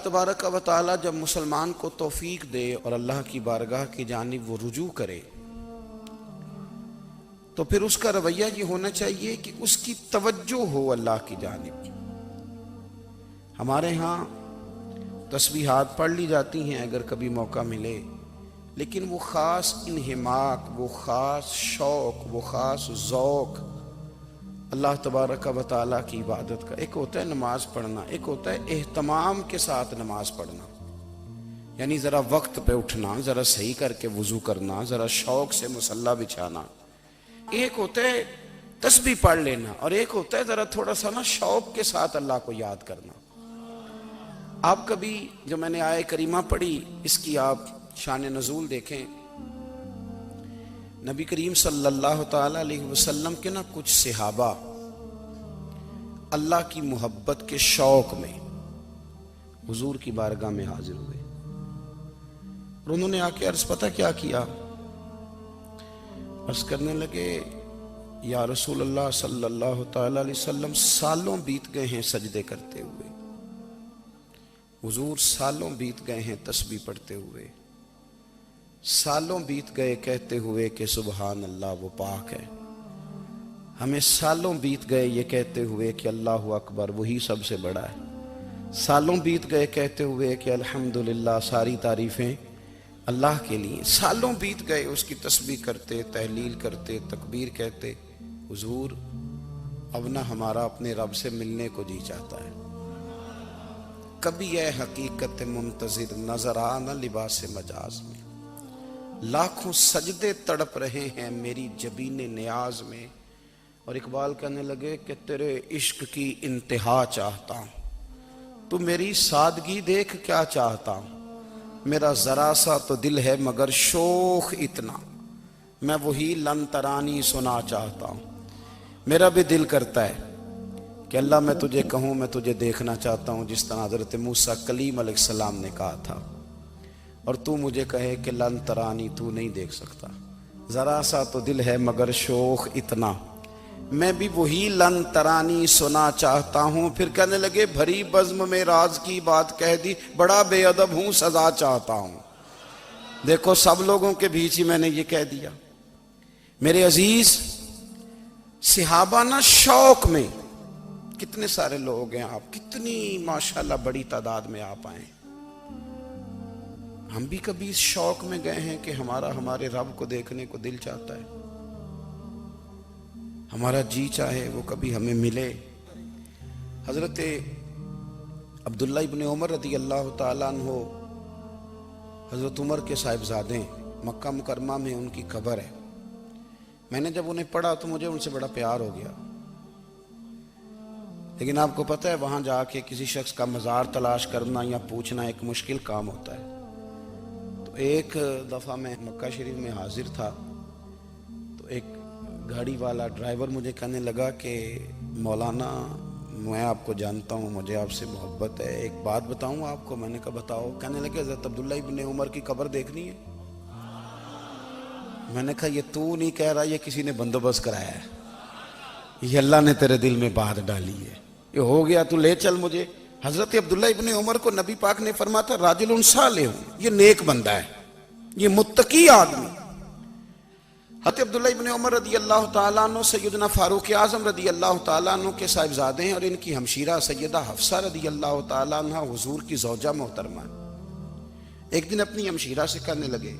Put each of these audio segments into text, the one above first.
تبارک و تعالی جب مسلمان کو توفیق دے اور اللہ کی بارگاہ کی جانب وہ رجوع کرے تو پھر اس کا رویہ یہ ہونا چاہیے کہ اس کی توجہ ہو اللہ کی جانب۔ ہمارے ہاں تسبیحات پڑھ لی جاتی ہیں اگر کبھی موقع ملے، لیکن وہ خاص انہماک، وہ خاص شوق، وہ خاص ذوق اللہ تبارک و تعالیٰ کی عبادت کا۔ ایک ہوتا ہے نماز پڑھنا، ایک ہوتا ہے اہتمام کے ساتھ نماز پڑھنا، یعنی ذرا وقت پہ اٹھنا، ذرا صحیح کر کے وضو کرنا، ذرا شوق سے مصلی بچھانا۔ ایک ہوتا ہے تسبیح پڑھ لینا اور ایک ہوتا ہے ذرا تھوڑا سا نا شوق کے ساتھ اللہ کو یاد کرنا۔ آپ کبھی جو میں نے آیہ کریمہ پڑھی اس کی آپ شان نزول دیکھیں، نبی کریم صلی اللہ تعالی علیہ وسلم کے نا کچھ صحابہ اللہ کی محبت کے شوق میں حضور کی بارگاہ میں حاضر ہوئے اور انہوں نے آ کے عرض پتہ کیا کیا؟ عرض کرنے لگے یا رسول اللہ صلی اللہ تعالی علیہ وسلم سالوں بیت گئے ہیں سجدے کرتے ہوئے، حضور سالوں بیت گئے ہیں تسبیح پڑھتے ہوئے، سالوں بیت گئے کہتے ہوئے کہ سبحان اللہ وہ پاک ہے، ہمیں سالوں بیت گئے یہ کہتے ہوئے کہ اللہ اکبر وہی سب سے بڑا ہے، سالوں بیت گئے کہتے ہوئے کہ الحمدللہ ساری تعریفیں اللہ کے لیے، سالوں بیت گئے اس کی تسبیح کرتے، تحلیل کرتے، تکبیر کہتے۔ حضور اب نہ ہمارا اپنے رب سے ملنے کو جی چاہتا ہے، کبھی اے حقیقت منتظر نظر آ نہ لباس مجاز میں، لاکھوں سجدے تڑپ رہے ہیں میری جبین نیاز میں۔ اور اقبال کہنے لگے کہ تیرے عشق کی انتہا چاہتا ہوں، تو میری سادگی دیکھ کیا چاہتا ہوں، میرا ذرا سا تو دل ہے مگر شوق اتنا، میں وہی لن ترانی سنا چاہتا ہوں۔ میرا بھی دل کرتا ہے کہ اللہ میں تجھے کہوں میں تجھے دیکھنا چاہتا ہوں جس طرح حضرت موسیٰ کلیم علیہ السلام نے کہا تھا، اور تو مجھے کہے کہ لن ترانی تو نہیں دیکھ سکتا، ذرا سا تو دل ہے مگر شوق اتنا، میں بھی وہی لن ترانی سنا چاہتا ہوں۔ پھر کہنے لگے بھری بزم میں راز کی بات کہہ دی، بڑا بے ادب ہوں سزا چاہتا ہوں۔ دیکھو سب لوگوں کے بیچ ہی میں نے یہ کہہ دیا۔ میرے عزیز صحابہ نا شوق میں، کتنے سارے لوگ ہیں آپ، کتنی ماشاءاللہ بڑی تعداد میں آپ آئیں، ہم بھی کبھی اس شوق میں گئے ہیں کہ ہمارے رب کو دیکھنے کو دل چاہتا ہے، ہمارا جی چاہے وہ کبھی ہمیں ملے۔ حضرت عبداللہ ابن عمر رضی اللہ تعالیٰ عنہ حضرت عمر کے صاحبزادے، مکہ مکرمہ میں ان کی قبر ہے۔ میں نے جب انہیں پڑھا تو مجھے ان سے بڑا پیار ہو گیا، لیکن آپ کو پتہ ہے وہاں جا کے کسی شخص کا مزار تلاش کرنا یا پوچھنا ایک مشکل کام ہوتا ہے۔ تو ایک دفعہ میں مکہ شریف میں حاضر تھا تو ایک گاڑی والا ڈرائیور مجھے کہنے لگا کہ مولانا میں آپ کو جانتا ہوں، مجھے آپ سے محبت ہے، ایک بات بتاؤں آپ کو؟ میں نے کہا بتاؤ۔ کہنے لگے حضرت عبداللہ ابن عمر کی قبر دیکھنی ہے۔ میں نے کہا یہ تو نہیں کہہ رہا، یہ کسی نے بندوبست کرایا ہے، یہ اللہ نے تیرے دل میں بات ڈالی ہے، یہ ہو گیا تو لے چل مجھے۔ حضرت عبداللہ ابن عمر کو نبی پاک نے فرمایا تھا راجل صالح، یہ نیک بندہ ہے، یہ متقی آدمی۔ حضرت عبداللہ ابن عمر رضی اللہ تعالیٰ عنہ سیدنا فاروق اعظم رضی اللہ تعالیٰ عنہ کے صاحبزادے ہیں، اور ان کی ہمشیرہ سیدہ حفصہ رضی اللہ تعالیٰ عنہ حضور کی زوجہ محترمہ۔ ایک دن اپنی ہمشیرہ سے کہنے لگے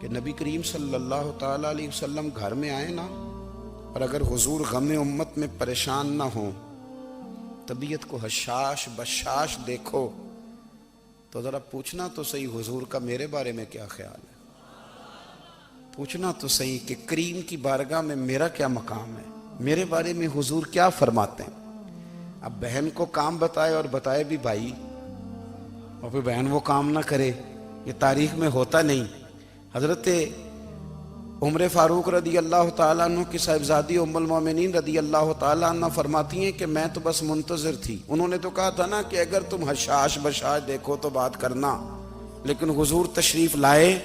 کہ نبی کریم صلی اللہ تعالیٰ علیہ وسلم گھر میں آئے نا، اور اگر حضور غم امت میں پریشان نہ ہوں، طبیعت کو حشاش بشاش دیکھو تو ذرا پوچھنا تو صحیح حضور کا میرے بارے میں کیا خیال ہے، پوچھنا تو صحیح کہ کریم کی بارگاہ میں میرا کیا مقام ہے، میرے بارے میں حضور کیا فرماتے ہیں۔ اب بہن کو کام بتائے اور بتائے بھی بھائی، اور پھر بہن وہ کام نہ کرے، یہ تاریخ میں ہوتا نہیں۔ حضرت عمر فاروق رضی اللہ تعالیٰ عنہ کی صاحبزادی ام المومنین رضی اللہ تعالیٰ عنہ فرماتی ہیں کہ میں تو بس منتظر تھی، انہوں نے تو کہا تھا نا کہ اگر تم حشاش بشاش دیکھو تو بات کرنا، لیکن حضور تشریف لائے،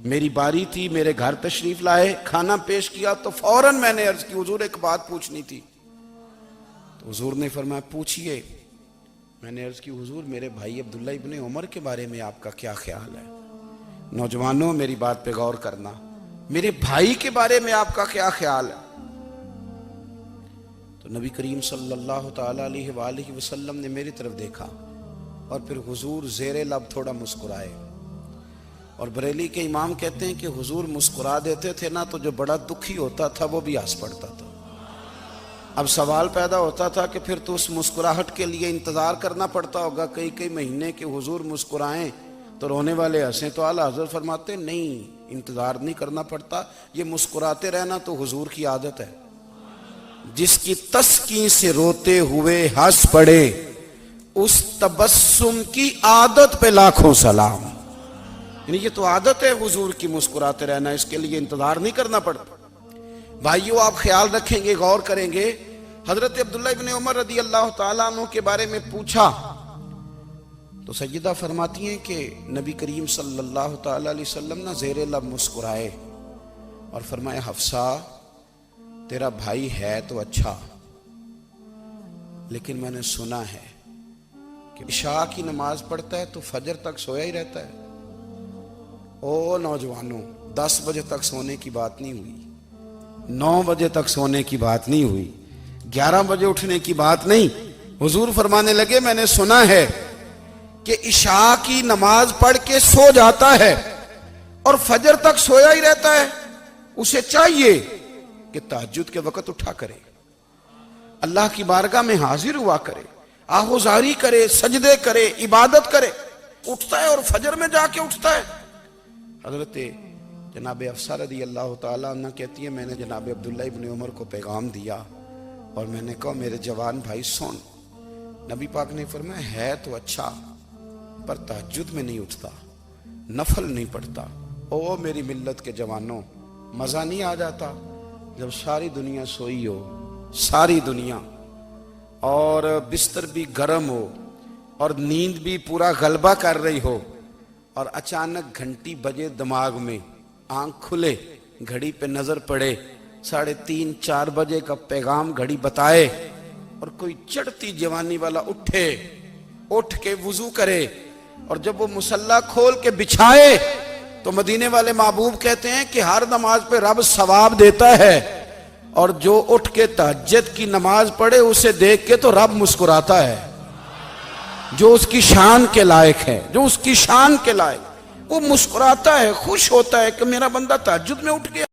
میری باری تھی، میرے گھر تشریف لائے، کھانا پیش کیا تو فوراً میں نے عرض کی حضور ایک بات پوچھنی تھی۔ تو حضور نے فرمایا پوچھئے۔ میں نے عرض کی حضور میرے بھائی عبداللہ ابن عمر کے بارے میں آپ کا کیا خیال ہے؟ نوجوانوں میری بات پہ غور کرنا، میرے بھائی کے بارے میں آپ کا کیا خیال ہے؟ تو نبی کریم صلی اللہ تعالی علیہ وآلہ وسلم نے میری طرف دیکھا اور پھر حضور زیر لب تھوڑا مسکرائے، اور بریلی کے امام کہتے ہیں کہ حضور مسکرا دیتے تھے نا تو جو بڑا دکھی ہوتا تھا وہ بھی ہنس پڑتا تھا۔ اب سوال پیدا ہوتا تھا کہ پھر تو اس مسکراہٹ کے لیے انتظار کرنا پڑتا ہوگا کئی مہینے کہ حضور مسکرائیں تو رونے والے ہنسیں، تو اعلیٰ حضرت فرماتے نہیں، انتظار نہیں کرنا پڑتا، یہ مسکراتے رہنا تو حضور کی عادت ہے۔ جس کی تسکین سے روتے ہوئے ہنس پڑے اس تبسم کی عادت پہ لاکھوں سلام، یعنی یہ تو عادت ہے حضور کی مسکراتے رہنا، اس کے لیے انتظار نہیں کرنا پڑتا۔ بھائیو آپ خیال رکھیں گے، غور کریں گے، حضرت عبداللہ ابن عمر رضی اللہ تعالیٰ عنہ کے بارے میں پوچھا تو سیدہ فرماتی ہیں کہ نبی کریم صلی اللہ تعالیٰ علیہ وسلم نہ زیر لب مسکرائے اور فرمایا حفصہ تیرا بھائی ہے تو اچھا، لیکن میں نے سنا ہے کہ عشاء کی نماز پڑھتا ہے تو فجر تک سویا ہی رہتا ہے۔ او نوجوانوں، 10 بجے تک سونے کی بات نہیں ہوئی، 9 بجے تک سونے کی بات نہیں ہوئی، 11 بجے اٹھنے کی بات نہیں۔ حضور فرمانے لگے میں نے سنا ہے کہ عشاء کی نماز پڑھ کے سو جاتا ہے اور فجر تک سویا ہی رہتا ہے، اسے چاہیے کہ تہجد کے وقت اٹھا کرے، اللہ کی بارگاہ میں حاضر ہوا کرے، آہوزاری کرے، سجدے کرے، عبادت کرے، اٹھتا ہے اور فجر میں جا کے اٹھتا ہے۔ حضرت جناب حفصہ رضی اللہ تعالیٰ عنہ کہتی ہے میں نے جناب عبداللہ ابن عمر کو پیغام دیا اور میں نے کہا میرے جوان بھائی سن، نبی پاک نے فرمایا ہے تو اچھا پر تہجد میں نہیں اٹھتا، نفل نہیں پڑھتا۔ او میری ملت کے جوانوں، مزہ نہیں آ جاتا جب ساری دنیا سوئی ہو، ساری دنیا، اور بستر بھی گرم ہو اور نیند بھی پورا غلبہ کر رہی ہو، اور اچانک گھنٹی بجے دماغ میں، آنکھ کھلے، گھڑی پہ نظر پڑے، 3:30 4 بجے کا پیغام گھڑی بتائے، اور کوئی چڑھتی جوانی والا اٹھ کے وضو کرے، اور جب وہ مصلی کھول کے بچھائے تو مدینے والے محبوب کہتے ہیں کہ ہر نماز پہ رب ثواب دیتا ہے، اور جو اٹھ کے تہجد کی نماز پڑھے اسے دیکھ کے تو رب مسکراتا ہے، جو اس کی شان کے لائق ہے، جو اس کی شان کے لائق، وہ مسکراتا ہے، خوش ہوتا ہے کہ میرا بندہ تہجد میں اٹھ گیا۔